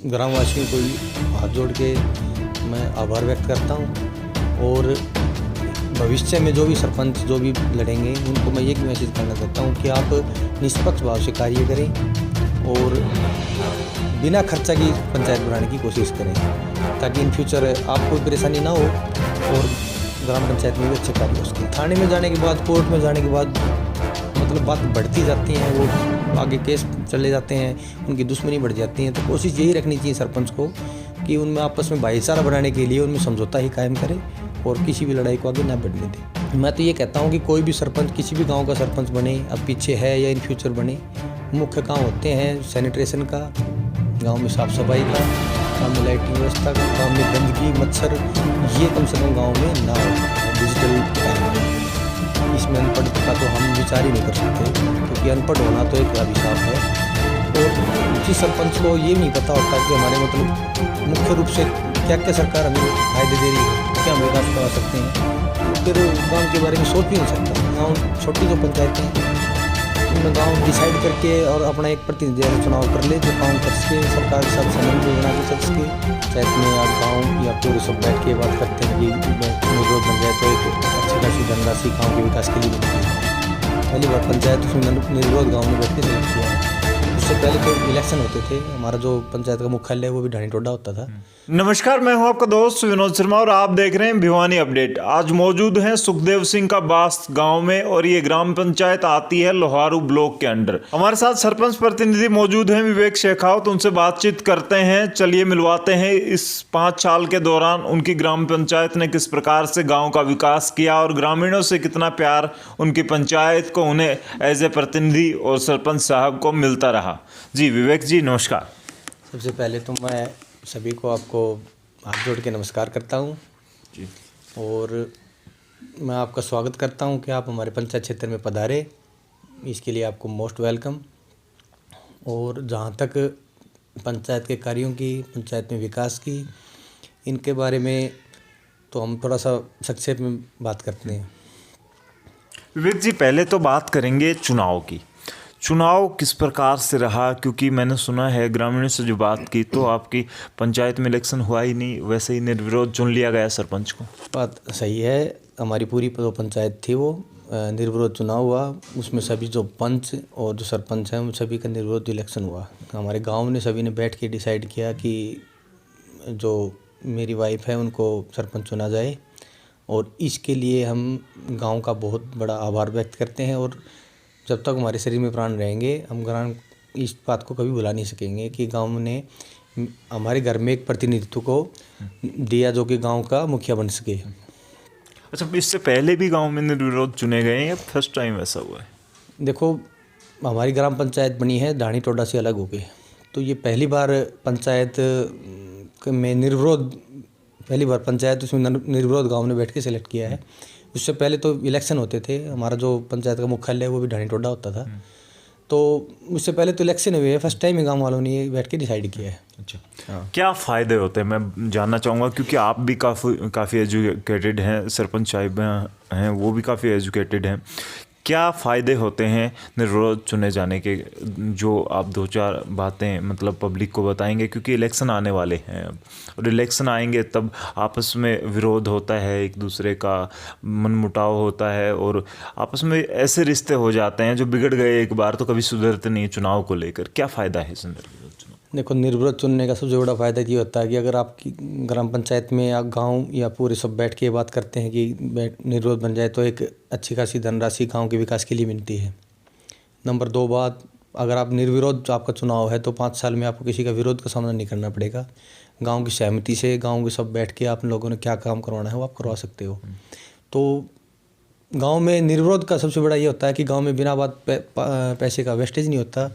ग्रामवासियों को हाथ जोड़ के मैं आभार व्यक्त करता हूँ और भविष्य में जो भी सरपंच जो भी लड़ेंगे उनको मैं ये मैसेज करना चाहता हूँ कि आप निष्पक्ष भाव से कार्य करें और बिना खर्चा की पंचायत बनाने की कोशिश करें ताकि इन फ्यूचर आपको परेशानी ना हो और ग्राम पंचायत में भी अच्छे कार्य हो सके। थाने में जाने के बाद, कोर्ट में जाने के बाद मतलब बात बढ़ती जाती हैं, वो आगे केस चले जाते हैं, उनकी दुश्मनी बढ़ जाती है। तो कोशिश यही रखनी चाहिए सरपंच को कि उनमें आपस में भाईचारा बढ़ाने के लिए उनमें समझौता ही कायम करें और किसी भी लड़ाई को आगे ना बढ़ने दें। मैं तो ये कहता हूँ कि कोई भी सरपंच किसी भी गांव का सरपंच बने, अब पीछे है या इन फ्यूचर बने, मुख्य काम होते हैं सैनिटेशन का, गांव में साफ़ सफाई का, गांव में लाइटिंग व्यवस्था का, गांव में गंदगी मच्छर ये कम से कम गाँव में ना हो। डिजिटल इसमें अनपढ़ का तो हम विचार ही नहीं कर सकते क्योंकि अनपढ़ होना तो एक अभिशाप है। और उसी सरपंच को ये नहीं पता होता कि हमारे मतलब मुख्य रूप से क्या क्या सरकार हमें फायदे दे रही है, क्या हम विकास करवा सकते हैं, फिर गांव के बारे में सोच भी नहीं सकता। गांव छोटी जो पंचायतें हैं उनमें गांव डिसाइड करके और अपना एक प्रतिनिधि चुनाव कर ले जो काम कर सके, सरकार के साथ समन्वय बना के चल सके। पंचायत में आप गाँव या पूरे सब बैठ के बात करते हैं कि निर्विरोध बन जाए तो एक अच्छी खासी धनराशि गाँव के विकास के लिए मिलती है। पहली बार पंचायत उसमें निर्विरोध गाँव में बैठ के सेलेक्ट किया है। उससे पहले तो इलेक्शन होते थे, हमारा जो पंचायत का मुख्यालय है वो भी ढाणी टोडा होता था। नमस्कार, मैं हूं आपका दोस्त विनोद शर्मा और आप देख रहे हैं भिवानी अपडेट। आज मौजूद हैं सुखदेव सिंह का बास गांव में और ये ग्राम पंचायत आती है लोहारू ब्लॉक के अंडर। हमारे साथ सरपंच प्रतिनिधि मौजूद हैं विवेक शेखावत, उनसे बातचीत करते हैं। चलिए मिलवाते हैं इस 5 साल के दौरान उनकी ग्राम पंचायत ने किस प्रकार से गाँव का विकास किया और ग्रामीणों से कितना प्यार उनकी पंचायत को उन्हें एज ए प्रतिनिधि और सरपंच साहब को मिलता रहा। जी विवेक जी नमस्कार। सबसे पहले तो मैं सभी को आपको हाथ जोड़ के नमस्कार करता हूँ जी और मैं आपका स्वागत करता हूँ कि आप हमारे पंचायत क्षेत्र में पधारे। इसके लिए आपको मोस्ट वेलकम। और जहाँ तक पंचायत के कार्यों की, पंचायत में विकास की, इनके बारे में तो हम थोड़ा सा संक्षेप में बात करते हैं। विवेक जी पहले तो बात करेंगे चुनाव की। चुनाव किस प्रकार से रहा, क्योंकि मैंने सुना है ग्रामीणों से जो बात की तो आपकी पंचायत में इलेक्शन हुआ ही नहीं, वैसे ही निर्विरोध चुन लिया गया सरपंच को। बात सही है, हमारी पूरी जो पंचायत थी वो निर्विरोध चुनाव हुआ। उसमें सभी जो पंच और जो सरपंच हैं उन सभी का निर्विरोध इलेक्शन हुआ। हमारे गांव ने सभी ने बैठ के डिसाइड किया कि जो मेरी वाइफ है उनको सरपंच चुना जाए और इसके लिए हम गाँव का बहुत बड़ा आभार व्यक्त करते हैं। और जब तक हमारे शरीर में प्राण रहेंगे हम ग्राम इस बात को कभी भुला नहीं सकेंगे कि गांव ने हमारे घर में एक प्रतिनिधित्व को दिया जो कि गांव का मुखिया बन सके। अच्छा, इससे पहले भी गांव में निर्विरोध चुने गए हैं या फर्स्ट टाइम ऐसा हुआ है? देखो, हमारी ग्राम पंचायत बनी है ढाणी टोडा से अलग हो गए, तो ये पहली बार पंचायत में निर्विरोध, पहली बार पंचायत उसमें निर्विरोध गाँव ने बैठ के सिलेक्ट किया है। उससे पहले तो इलेक्शन होते थे, हमारा जो पंचायत का मुख्यालय है वो भी ढाणी टोडा होता था। तो उससे पहले तो इलेक्शन हुए है, फर्स्ट टाइम ही गांव वालों ने बैठ के डिसाइड किया है। अच्छा हाँ। क्या फ़ायदे होते हैं मैं जानना चाहूँगा, क्योंकि आप भी काफ़ी एजुकेटेड हैं, सरपंच साहिब हैं वो भी काफ़ी एजुकेटेड हैं। क्या फ़ायदे होते हैं निर्विरोध चुने जाने के, जो आप 2-4 बातें मतलब पब्लिक को बताएंगे, क्योंकि इलेक्शन आने वाले हैं अब, और इलेक्शन आएंगे तब आपस में विरोध होता है, एक दूसरे का मनमुटाव होता है और आपस में ऐसे रिश्ते हो जाते हैं जो बिगड़ गए एक बार तो कभी सुधरते नहीं चुनाव को लेकर। क्या फ़ायदा है इस निर्विरोध चुनाव? देखो, निर्विरोध चुनने का सबसे बड़ा फ़ायदा ये होता है कि अगर आपकी ग्राम पंचायत में या गांव या पूरे सब बैठ के बात करते हैं कि निर्विरोध बन जाए तो एक अच्छी खासी धनराशि गांव के विकास के लिए मिलती है। नंबर 2 बात, अगर आप निर्विरोध आपका चुनाव है तो 5 साल में आपको किसी का विरोध का सामना नहीं करना पड़ेगा। गाँव की सहमति से गाँव के सब बैठ के आप लोगों ने क्या काम करवाना है वो आप करवा सकते हो। तो गाँव में निर्विरोध का सबसे बड़ा ये होता है कि गाँव में बिना बात पैसे का वेस्टेज नहीं होता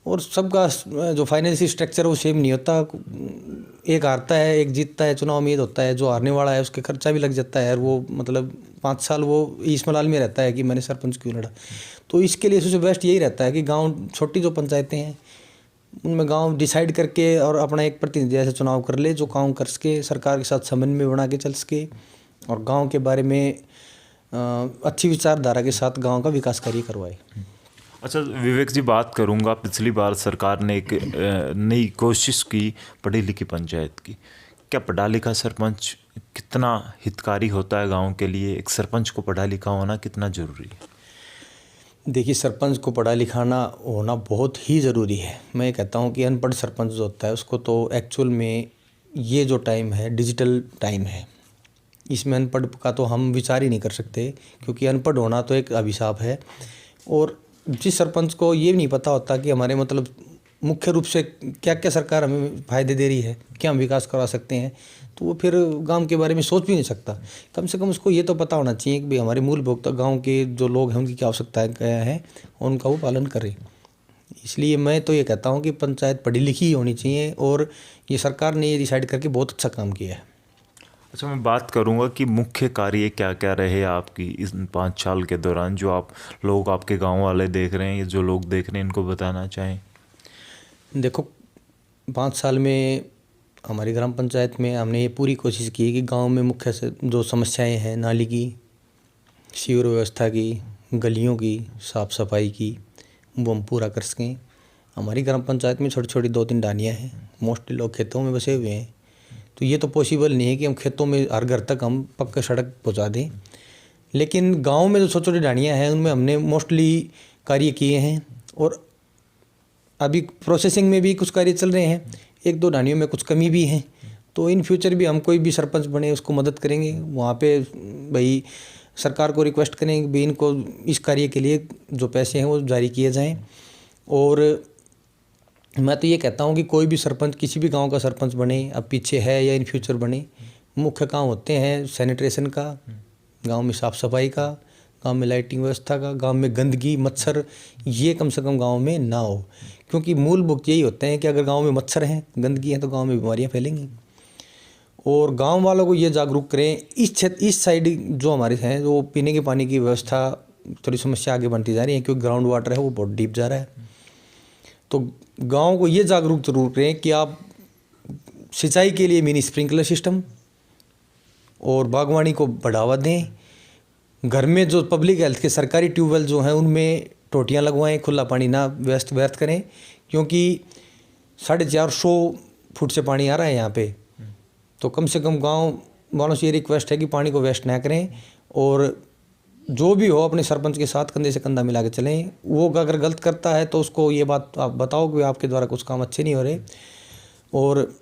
और सबका जो फाइनेंशियल स्ट्रक्चर वो सेम नहीं होता। एक हारता है, एक जीतता है, चुनाव में ये होता है जो हारने वाला है उसके खर्चा भी लग जाता है और वो मतलब 5 साल वो इस मलाल में रहता है कि मैंने सरपंच क्यों लड़ा। तो इसके लिए सबसे बेस्ट यही रहता है कि गांव, छोटी जो पंचायतें हैं उनमें गांव डिसाइड करके और अपना एक प्रतिनिधि ऐसे चुनाव कर ले जो काम कर सके, सरकार के साथ समन्वय बना के चल सके और गाँव के बारे में अच्छी विचारधारा के साथ गाँव का विकास कार्य करवाए। अच्छा विवेक जी, बात करूंगा, पिछली बार सरकार ने एक नई कोशिश की पढ़ी लिखी पंचायत की। क्या पढ़ा लिखा सरपंच कितना हितकारी होता है गांव के लिए? एक सरपंच को पढ़ा लिखा होना कितना ज़रूरी है? देखिए, सरपंच को पढ़ा लिखाना होना बहुत ही ज़रूरी है। मैं कहता हूँ कि अनपढ़ सरपंच जो होता है उसको तो एक्चुअल में ये जो टाइम है डिजिटल टाइम है, इसमें अनपढ़ का तो हम विचार ही नहीं कर सकते, क्योंकि अनपढ़ होना तो एक अभिशाप है। और जिस सरपंच को ये नहीं पता होता कि हमारे मतलब मुख्य रूप से क्या क्या सरकार हमें फ़ायदे दे रही है, क्या हम विकास करवा सकते हैं, तो वो फिर गांव के बारे में सोच भी नहीं सकता। कम से कम उसको ये तो पता होना चाहिए कि भाई हमारे मूल उपभोक्ता गांव के जो लोग हैं उनकी क्या आवश्यकताएं क्या हैं, उनका वो पालन करें। इसलिए मैं तो ये कहता हूँ कि पंचायत पढ़ी लिखी ही होनी चाहिए, और ये सरकार ने ये डिसाइड करके बहुत अच्छा काम किया है। अच्छा, मैं बात करूंगा कि मुख्य कार्य क्या क्या रहे आपकी इस 5 साल के दौरान, जो आप लोग, आपके गांव वाले देख रहे हैं, ये जो लोग देख रहे हैं, इनको बताना चाहें। देखो, 5 साल में हमारी ग्राम पंचायत में हमने ये पूरी कोशिश की कि गांव में मुख्य से जो समस्याएं हैं, नाली की, सीवर व्यवस्था की, गलियों की, साफ़ सफाई की, वो हम पूरा कर सकें। हमारी ग्राम पंचायत में छोटी छोटी 2-3 डालियाँ हैं, मोस्टली लोग खेतों में बसे हुए हैं, तो ये तो पॉसिबल नहीं है कि हम खेतों में हर घर तक हम पक्का सड़क पहुंचा दें। लेकिन गांव में जो छोटी छोटी डालियाँ हैं उनमें हमने मोस्टली कार्य किए हैं, और अभी प्रोसेसिंग में भी कुछ कार्य चल रहे हैं। 1-2 डालियों में कुछ कमी भी है, तो इन फ्यूचर भी हम कोई भी सरपंच बने उसको मदद करेंगे। वहाँ पे भाई सरकार को रिक्वेस्ट करेंगे कि भाई इनको इस कार्य के लिए जो पैसे हैं वो जारी किए जाएं। और मैं तो ये कहता हूँ कि कोई भी सरपंच, किसी भी गांव का सरपंच बने, अब पीछे है या इन फ्यूचर बने, मुख्य काम होते हैं सैनिटेशन का, गांव में साफ़ सफाई का, गांव में लाइटिंग व्यवस्था का, गांव में गंदगी, मच्छर, ये कम से कम गांव में ना हो। क्योंकि मूलभूत यही होते हैं कि अगर गांव में मच्छर हैं, गंदगी है, तो गांव में बीमारियां फैलेंगी। और गांव वालों को ये जागरूक करें। इस क्षेत्र, इस साइड जो हमारे हैं, जो पीने के पानी की व्यवस्था थोड़ी समस्या आगे बनती जा रही है, क्योंकि ग्राउंड वाटर है वो बहुत डीप जा रहा है। तो गाँव को ये जागरूक जरूर करें कि आप सिंचाई के लिए मिनी स्प्रिंकलर सिस्टम और बागवानी को बढ़ावा दें। घर में जो पब्लिक हेल्थ के सरकारी ट्यूबवेल जो हैं उनमें टोटियाँ लगवाएं, खुला पानी ना व्यर्थ करें, क्योंकि 450 फुट से पानी आ रहा है यहाँ पे। तो कम से कम गांव वालों से ये रिक्वेस्ट है कि पानी को वेस्ट ना करें, और जो भी हो अपने सरपंच के साथ कंधे से कंधा मिला के चलें। वो अगर गलत करता है तो उसको ये बात आप बताओ कि आपके द्वारा कुछ काम अच्छे नहीं हो रहे, और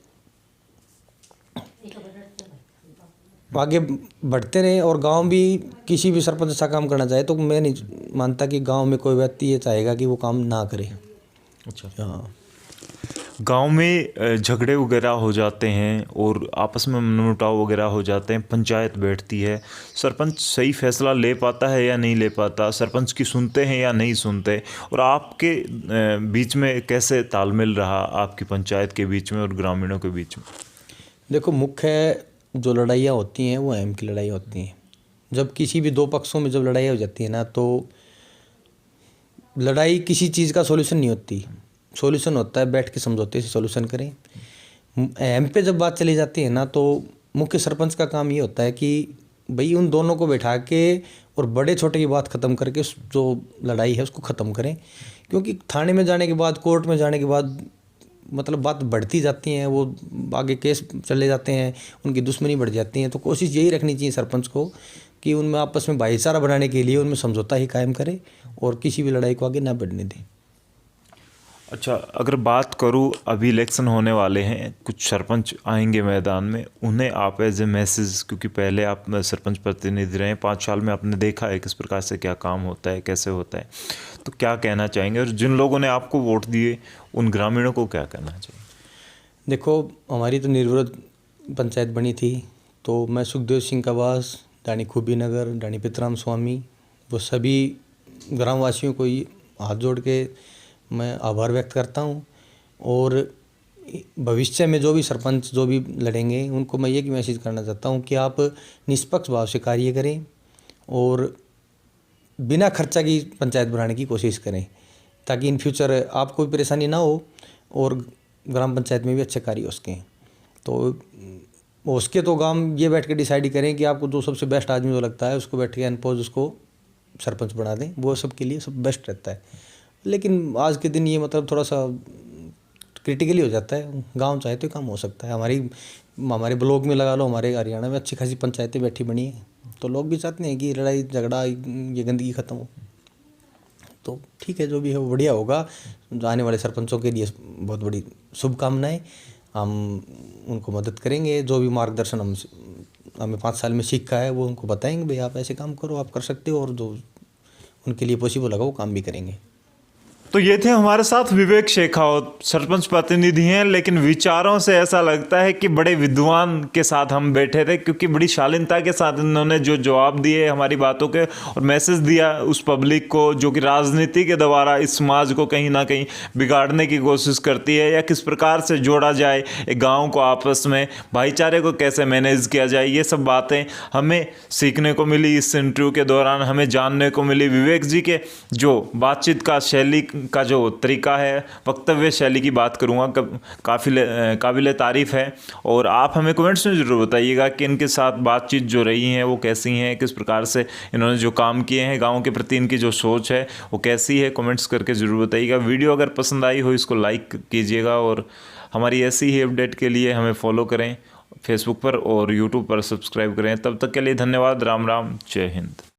आगे बढ़ते रहें। और गांव भी किसी भी सरपंच ऐसा काम करना चाहे तो मैं नहीं मानता कि गांव में कोई व्यक्ति ये चाहेगा कि वो काम ना करे। अच्छा, हाँ, गांव में झगड़े वगैरह हो जाते हैं और आपस में मनमुटाव वगैरह हो जाते हैं, पंचायत बैठती है, सरपंच सही फैसला ले पाता है या नहीं ले पाता, सरपंच की सुनते हैं या नहीं सुनते, और आपके बीच में कैसे तालमेल रहा, आपकी पंचायत के बीच में और ग्रामीणों के बीच में? देखो, मुख्य जो लड़ाइयाँ होती हैं वो अहम की लड़ाई होती हैं। जब किसी भी 2 पक्षों में जब लड़ाई हो जाती है ना, तो लड़ाई किसी चीज़ का सॉल्यूशन नहीं होती। सॉल्यूशन होता है बैठ के समझौते से सॉल्यूशन करें। अहम पे जब बात चली जाती है ना, तो मुख्य सरपंच का काम ये होता है कि भाई उन दोनों को बैठा के और बड़े छोटे की बात ख़त्म करके जो लड़ाई है उसको ख़त्म करें। क्योंकि थाने में जाने के बाद, कोर्ट में जाने के बाद मतलब बात बढ़ती जाती हैं, वो आगे केस चले जाते हैं, उनकी दुश्मनी बढ़ जाती है। तो कोशिश यही रखनी चाहिए सरपंच को कि उनमें आपस में भाईचारा बनाने के लिए उनमें समझौता ही कायम करे और किसी भी लड़ाई को आगे ना बढ़ने दें। अच्छा, अगर बात करूँ, अभी इलेक्शन होने वाले हैं, कुछ सरपंच आएंगे मैदान में, उन्हें आप एज ए मैसेज, क्योंकि पहले आप सरपंच प्रतिनिधि रहे, 5 साल में आपने देखा है किस प्रकार से क्या काम होता है, कैसे होता है, तो क्या कहना चाहेंगे? और जिन लोगों ने आपको वोट दिए उन ग्रामीणों को क्या कहना चाहिए? देखो, हमारी तो निर्विरोध पंचायत बनी थी, तो मैं सुखदेव सिंह कवास, डानी खूबी नगर, डानी पितराम स्वामी, वो सभी ग्रामवासियों को हाथ जोड़ के मैं आभार व्यक्त करता हूँ। और भविष्य में जो भी सरपंच जो भी लड़ेंगे उनको मैं ये मैसेज करना चाहता हूँ कि आप निष्पक्ष भाव से कार्य करें और बिना खर्चा की पंचायत बनाने की कोशिश करें, ताकि इन फ्यूचर आपको भी परेशानी ना हो और ग्राम पंचायत में भी अच्छे कार्य हो सकें। तो उसके तो गांव ये बैठ के डिसाइड करें कि आपको जो सबसे बेस्ट आदमी जो लगता है उसको बैठ के अनपोज उसको सरपंच बना दें, वो सबके लिए सब बेस्ट रहता है। लेकिन आज के दिन ये मतलब थोड़ा सा क्रिटिकली हो जाता है। गांव चाहे तो काम हो सकता है। हमारे ब्लॉक में लगा लो, हमारे हरियाणा में अच्छी खासी पंचायतें बैठी बनी है, तो लोग भी चाहते हैं कि लड़ाई झगड़ा ये गंदगी ख़त्म हो। तो ठीक है, जो भी है वो बढ़िया होगा। जो आने वाले सरपंचों के लिए बहुत बड़ी शुभकामनाएं। हम उनको मदद करेंगे, जो भी मार्गदर्शन हमें 5 साल में सीखा है वो उनको बताएंगे, भाई आप ऐसे काम करो, आप कर सकते हो, और जो उनके लिए पॉसिबल होगा वो काम भी करेंगे। तो ये थे हमारे साथ विवेक शेखावत, सरपंच प्रतिनिधि हैं, लेकिन विचारों से ऐसा लगता है कि बड़े विद्वान के साथ हम बैठे थे, क्योंकि बड़ी शालीनता के साथ इन्होंने जो जवाब दिए हमारी बातों के और मैसेज दिया उस पब्लिक को जो कि राजनीति के द्वारा इस समाज को कहीं ना कहीं बिगाड़ने की कोशिश करती है, या किस प्रकार से जोड़ा जाए एक गाँव को आपस में, भाईचारे को कैसे मैनेज किया जाए, ये सब बातें हमें सीखने को मिली इस इंटरव्यू के दौरान, हमें जानने को मिली। विवेक जी के जो बातचीत का शैली का जो तरीका है, वक्तव्य शैली की बात करूँगा, काबिल तारीफ़ है। और आप हमें कमेंट्स में ज़रूर बताइएगा कि इनके साथ बातचीत जो रही हैं वो कैसी हैं, किस प्रकार से इन्होंने जो काम किए हैं गाँव के प्रति इनकी जो सोच है वो कैसी है, कमेंट्स करके ज़रूर बताइएगा। वीडियो अगर पसंद आई हो इसको लाइक कीजिएगा, और हमारी ऐसी ही अपडेट के लिए हमें फॉलो करें फेसबुक पर और यूट्यूब पर सब्सक्राइब करें। तब तक के लिए धन्यवाद। राम राम, जय हिंद।